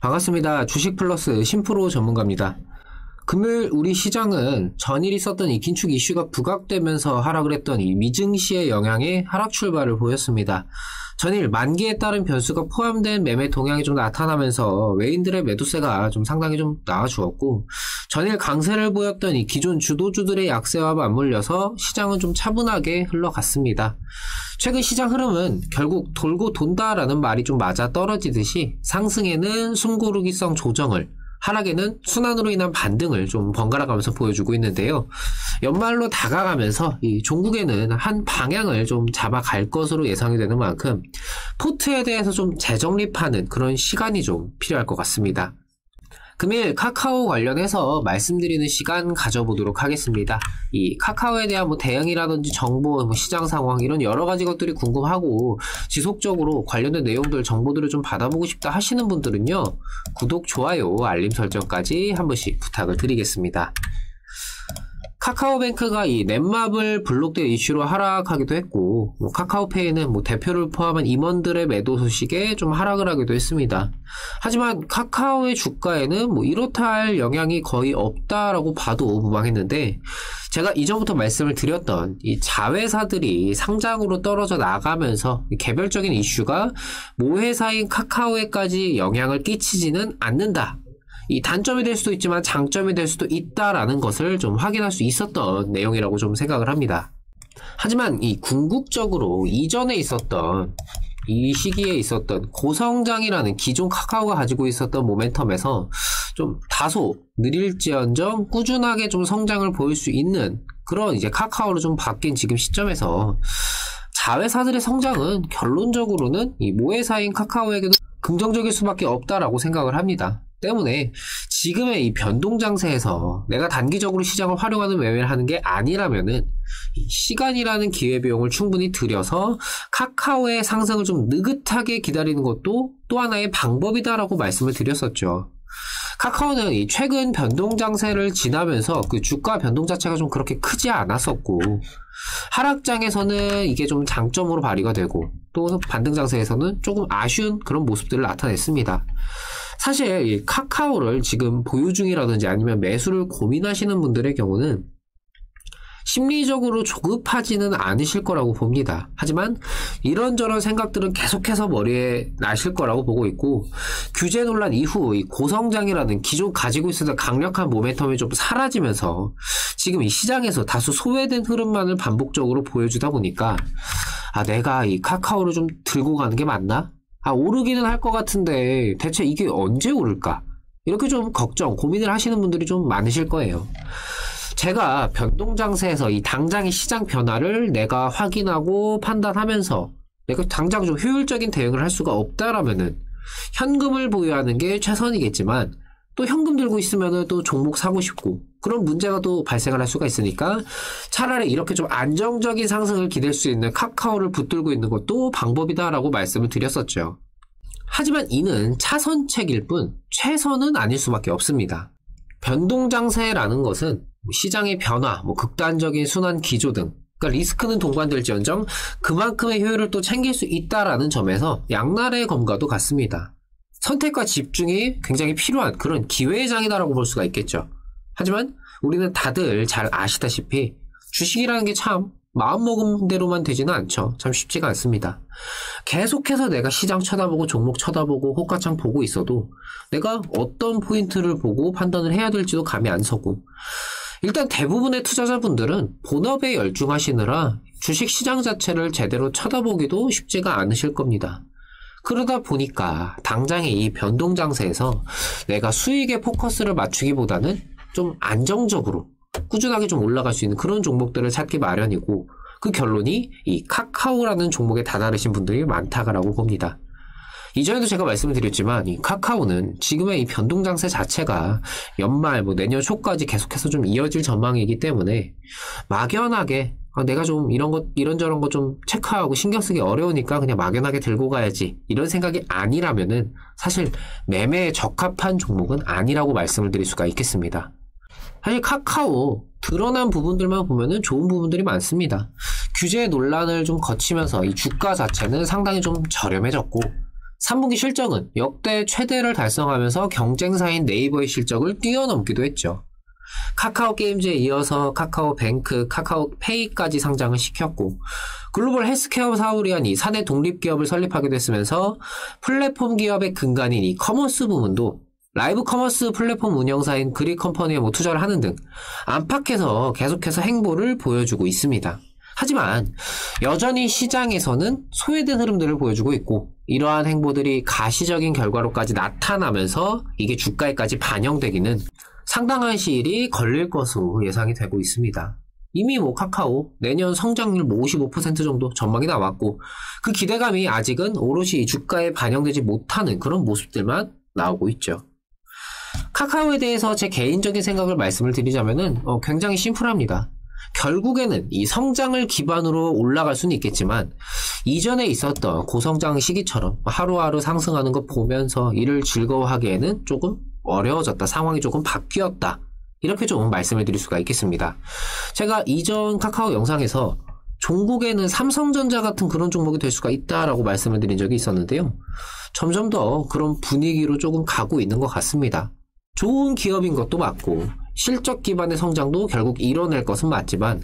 반갑습니다. 주식플러스 신프로 전문가입니다. 금요일 우리 시장은 전일 있었던 이 긴축 이슈가 부각되면서 하락을 했던 이 미증시의 영향에 하락 출발을 보였습니다. 전일 만기에 따른 변수가 포함된 매매 동향이 좀 나타나면서 외인들의 매도세가 좀 상당히 좀 나와주었고, 전일 강세를 보였던 이 기존 주도주들의 약세와 맞물려서 시장은 좀 차분하게 흘러갔습니다. 최근 시장 흐름은 결국 돌고 돈다라는 말이 좀 맞아 떨어지듯이 상승에는 숨고르기성 조정을, 하락에는 순환으로 인한 반등을 좀 번갈아 가면서 보여주고 있는데요. 연말로 다가가면서 이 종국에는 한 방향을 좀 잡아갈 것으로 예상이 되는 만큼 포트에 대해서 좀 재정립하는 그런 시간이 좀 필요할 것 같습니다. 금일 카카오 관련해서 말씀드리는 시간 가져보도록 하겠습니다. 이 카카오에 대한 대응이라든지 정보, 시장 상황 이런 여러 가지 것들이 궁금하고 지속적으로 관련된 내용들, 정보들을 좀 받아보고 싶다 하시는 분들은요, 구독, 좋아요, 알림 설정까지 한 번씩 부탁을 드리겠습니다. 카카오뱅크가 이 넷마블 블록대 이슈로 하락하기도 했고, 카카오페이는 대표를 포함한 임원들의 매도 소식에 좀 하락을 하기도 했습니다. 하지만 카카오의 주가에는 이렇다 할 영향이 거의 없다라고 봐도 무방했는데, 제가 이전부터 말씀을 드렸던 이 자회사들이 상장으로 떨어져 나가면서 개별적인 이슈가 모회사인 카카오에까지 영향을 끼치지는 않는다. 이 단점이 될 수도 있지만 장점이 될 수도 있다라는 것을 좀 확인할 수 있었던 내용이라고 좀 생각을 합니다. 하지만 이 궁극적으로 이전에 있었던, 이 시기에 있었던 고성장이라는 기존 카카오가 가지고 있었던 모멘텀에서 좀 다소 느릴지언정 꾸준하게 좀 성장을 보일 수 있는 그런 이제 카카오로 좀 바뀐 지금 시점에서 자회사들의 성장은 결론적으로는 이 모회사인 카카오에게도 긍정적일 수밖에 없다라고 생각을 합니다. 때문에 지금의 이 변동장세에서 내가 단기적으로 시장을 활용하는 매매를 하는 게 아니라면은 이 시간이라는 기회비용을 충분히 들여서 카카오의 상승을 좀 느긋하게 기다리는 것도 또 하나의 방법이다라고 말씀을 드렸었죠. 카카오는 이 최근 변동장세를 지나면서 그 주가 변동 자체가 좀 그렇게 크지 않았었고, 하락장에서는 이게 좀 장점으로 발휘가 되고, 또 반등장세에서는 조금 아쉬운 그런 모습들을 나타냈습니다. 사실 이 카카오를 지금 보유 중이라든지 아니면 매수를 고민하시는 분들의 경우는 심리적으로 조급하지는 않으실 거라고 봅니다. 하지만 이런저런 생각들은 계속해서 머리에 나실 거라고 보고 있고, 규제 논란 이후 이 고성장이라는 기존 가지고 있었던 강력한 모멘텀이 좀 사라지면서 지금 이 시장에서 다소 소외된 흐름만을 반복적으로 보여주다 보니까, 내가 이 카카오를 좀 들고 가는 게 맞나? 오르기는 할 것 같은데 대체 이게 언제 오를까? 이렇게 좀 걱정, 고민을 하시는 분들이 좀 많으실 거예요. 제가 변동장세에서 이 당장의 시장 변화를 내가 확인하고 판단하면서 내가 당장 좀 효율적인 대응을 할 수가 없다라면은 현금을 보유하는 게 최선이겠지만, 또 현금 들고 있으면은 또 종목 사고 싶고 그런 문제가 또 발생을 할 수가 있으니까 차라리 이렇게 좀 안정적인 상승을 기댈 수 있는 카카오를 붙들고 있는 것도 방법이다라고 말씀을 드렸었죠. 하지만 이는 차선책일 뿐 최선은 아닐 수밖에 없습니다. 변동장세라는 것은 시장의 변화, 극단적인 순환 기조 등, 그러니까 리스크는 동반될지언정 그만큼의 효율을 또 챙길 수 있다라는 점에서 양날의 검과도 같습니다. 선택과 집중이 굉장히 필요한 그런 기회의 장이다라고 볼 수가 있겠죠. 하지만 우리는 다들 잘 아시다시피 주식이라는 게 참 마음먹은 대로만 되지는 않죠. 참 쉽지가 않습니다. 계속해서 내가 시장 쳐다보고 종목 쳐다보고 호가창 보고 있어도 내가 어떤 포인트를 보고 판단을 해야 될지도 감이 안 서고, 일단 대부분의 투자자분들은 본업에 열중하시느라 주식시장 자체를 제대로 쳐다보기도 쉽지가 않으실 겁니다. 그러다 보니까 당장의 이 변동장세에서 내가 수익에 포커스를 맞추기보다는 좀 안정적으로 꾸준하게 좀 올라갈 수 있는 그런 종목들을 찾기 마련이고, 그 결론이 이 카카오라는 종목에 다다르신 분들이 많다라고 봅니다. 이전에도 제가 말씀을 드렸지만 이 카카오는 지금의 이 변동장세 자체가 연말 내년 초까지 계속해서 좀 이어질 전망이기 때문에 막연하게 내가 좀 이런저런 거 좀 체크하고 신경 쓰기 어려우니까 그냥 막연하게 들고 가야지, 이런 생각이 아니라면은 사실 매매에 적합한 종목은 아니라고 말씀을 드릴 수가 있겠습니다. 사실 카카오 드러난 부분들만 보면은 좋은 부분들이 많습니다. 규제 논란을 좀 거치면서 이 주가 자체는 상당히 좀 저렴해졌고, 3분기 실적은 역대 최대를 달성하면서 경쟁사인 네이버의 실적을 뛰어넘기도 했죠. 카카오 게임즈에 이어서 카카오뱅크, 카카오페이까지 상장을 시켰고 글로벌 헬스케어 사업을 위한 이 사내 독립기업을 설립하게 됐으면서 플랫폼 기업의 근간인 이 커머스 부문도 라이브 커머스 플랫폼 운영사인 그릭컴퍼니에 투자를 하는 등 안팎에서 계속해서 행보를 보여주고 있습니다. 하지만 여전히 시장에서는 소외된 흐름들을 보여주고 있고 이러한 행보들이 가시적인 결과로까지 나타나면서 이게 주가에까지 반영되기는 상당한 시일이 걸릴 것으로 예상이 되고 있습니다. 이미 카카오 내년 성장률 55% 정도 전망이 나왔고 그 기대감이 아직은 오롯이 주가에 반영되지 못하는 그런 모습들만 나오고 있죠. 카카오에 대해서 제 개인적인 생각을 말씀을 드리자면은 굉장히 심플합니다. 결국에는 이 성장을 기반으로 올라갈 수는 있겠지만 이전에 있었던 고성장 시기처럼 하루하루 상승하는 거 보면서 이를 즐거워하기에는 조금 어려워졌다. 상황이 조금 바뀌었다. 이렇게 좀 말씀을 드릴 수가 있겠습니다. 제가 이전 카카오 영상에서 종국에는 삼성전자 같은 그런 종목이 될 수가 있다라고 말씀을 드린 적이 있었는데요. 점점 더 그런 분위기로 조금 가고 있는 것 같습니다. 좋은 기업인 것도 맞고 실적 기반의 성장도 결국 이뤄낼 것은 맞지만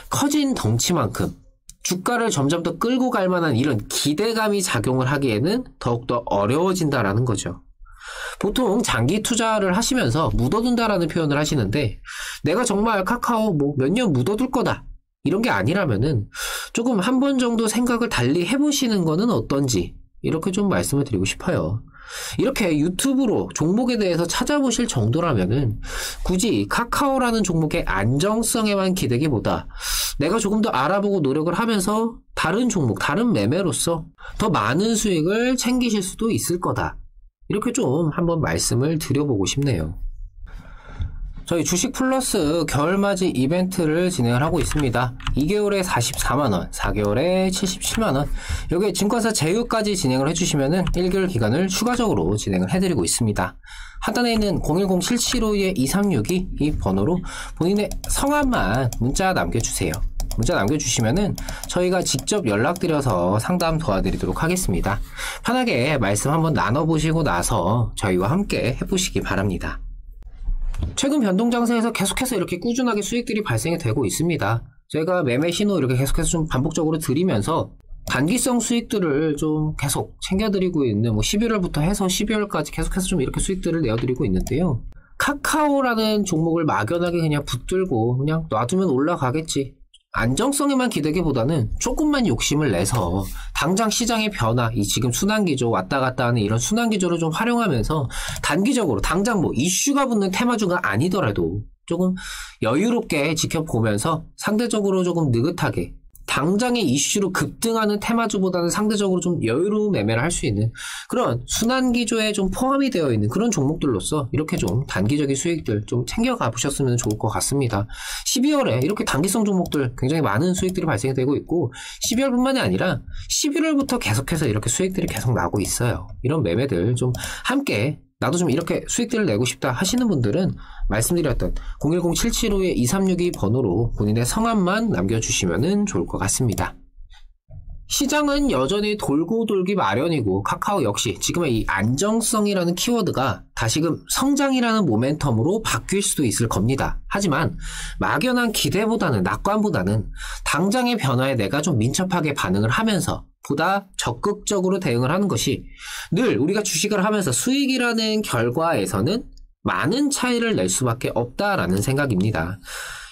커진 덩치만큼 주가를 점점 더 끌고 갈 만한 이런 기대감이 작용을 하기에는 더욱더 어려워진다라는 거죠. 보통 장기 투자를 하시면서 묻어둔다라는 표현을 하시는데 내가 정말 카카오 몇 년 묻어둘 거다 이런 게 아니라면은 조금 한 번 정도 생각을 달리 해보시는 거는 어떤지 이렇게 좀 말씀을 드리고 싶어요. 이렇게 유튜브로 종목에 대해서 찾아보실 정도라면은 굳이 카카오라는 종목의 안정성에만 기대기보다 내가 조금 더 알아보고 노력을 하면서 다른 종목, 다른 매매로서 더 많은 수익을 챙기실 수도 있을 거다. 이렇게 좀 한번 말씀을 드려보고 싶네요. 저희 주식 플러스 겨울맞이 이벤트를 진행을 하고 있습니다. 2개월에 44만원, 4개월에 77만원, 여기에 증권사 제휴까지 진행을 해주시면은 1개월 기간을 추가적으로 진행을 해드리고 있습니다. 하단에 있는 010-7752-2362 이 번호로 본인의 성함만 문자 남겨주세요. 문자 남겨주시면은 저희가 직접 연락드려서 상담 도와드리도록 하겠습니다. 편하게 말씀 한번 나눠보시고 나서 저희와 함께 해보시기 바랍니다. 최근 변동장세에서 계속해서 이렇게 꾸준하게 수익들이 발생이 되고 있습니다. 제가 매매 신호 이렇게 계속해서 좀 반복적으로 드리면서 단기성 수익들을 좀 계속 챙겨드리고 있는 11월부터 해서 12월까지 계속해서 좀 이렇게 수익들을 내어드리고 있는데요. 카카오라는 종목을 막연하게 그냥 붙들고 그냥 놔두면 올라가겠지. 안정성에만 기대기보다는 조금만 욕심을 내서 당장 시장의 변화, 이 지금 순환기조 왔다 갔다 하는 이런 순환기조를 좀 활용하면서 단기적으로 당장 이슈가 붙는 테마주가 아니더라도 조금 여유롭게 지켜보면서 상대적으로 조금 느긋하게 당장의 이슈로 급등하는 테마주보다는 상대적으로 좀 여유로운 매매를 할 수 있는 그런 순환기조에 좀 포함이 되어 있는 그런 종목들로서 이렇게 좀 단기적인 수익들 좀 챙겨가 보셨으면 좋을 것 같습니다. 12월에 이렇게 단기성 종목들 굉장히 많은 수익들이 발생이 되고 있고 12월뿐만이 아니라 11월부터 계속해서 이렇게 수익들이 계속 나고 있어요. 이런 매매들 좀 함께 나도 좀 이렇게 수익들을 내고 싶다 하시는 분들은 말씀드렸던 010-7752-2362 번호로 본인의 성함만 남겨주시면 좋을 것 같습니다. 시장은 여전히 돌고 돌기 마련이고 카카오 역시 지금의 이 안정성이라는 키워드가 다시금 성장이라는 모멘텀으로 바뀔 수도 있을 겁니다. 하지만 막연한 기대보다는 낙관보다는 당장의 변화에 내가 좀 민첩하게 반응을 하면서 보다 적극적으로 대응을 하는 것이 늘 우리가 주식을 하면서 수익이라는 결과에서는 많은 차이를 낼 수밖에 없다라는 생각입니다.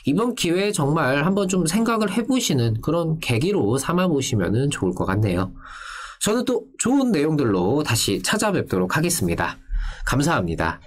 이번 기회에 정말 한번 좀 생각을 해보시는 그런 계기로 삼아보시면 좋을 것 같네요. 저는 또 좋은 내용들로 다시 찾아뵙도록 하겠습니다. 감사합니다.